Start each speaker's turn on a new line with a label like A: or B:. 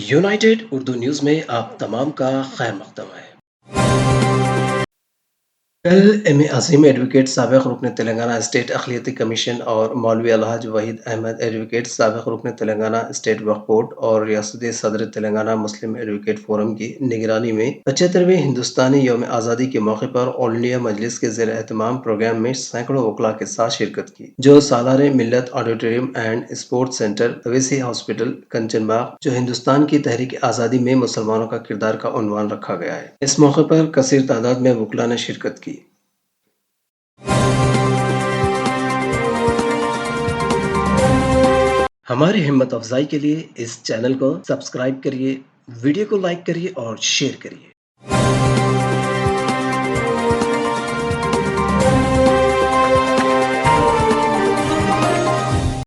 A: United Urdu news में आप तमाम का खैर मकदम है। कल एम अजीम एडवोकेट साबिक रुकन तेलंगाना स्टेट अक़लियती कमीशन और मौलवी अलहाज वहीद अहमद एडवोकेट साबिक रुकन तेलंगाना स्टेट वक्फ बोर्ड और रियासती सदर तेलंगाना मुस्लिम एडवोकेट फोरम की निगरानी में 75वें हिंदुस्तानी यौम आज़ादी के मौके पर ऑल इंडिया मजलिस के ज़ेर एहतमाम प्रोग्राम में सैकड़ों वकला के साथ शिरकत की, जो सालारे मिल्लत auditorium and sports centre Owaisi hospital Kanchanbagh जो हिंदुस्तान की तहरीक आज़ादी में मुसलमानों का किरदार का उन्वान रखा गया है। इस मौके पर कसीर तादाद में वकला ने शिरकत की। हमारी हिम्मत अफजाई के लिए इस चैनल को सब्सक्राइब करिए, वीडियो को लाइक करिए और शेयर करिए।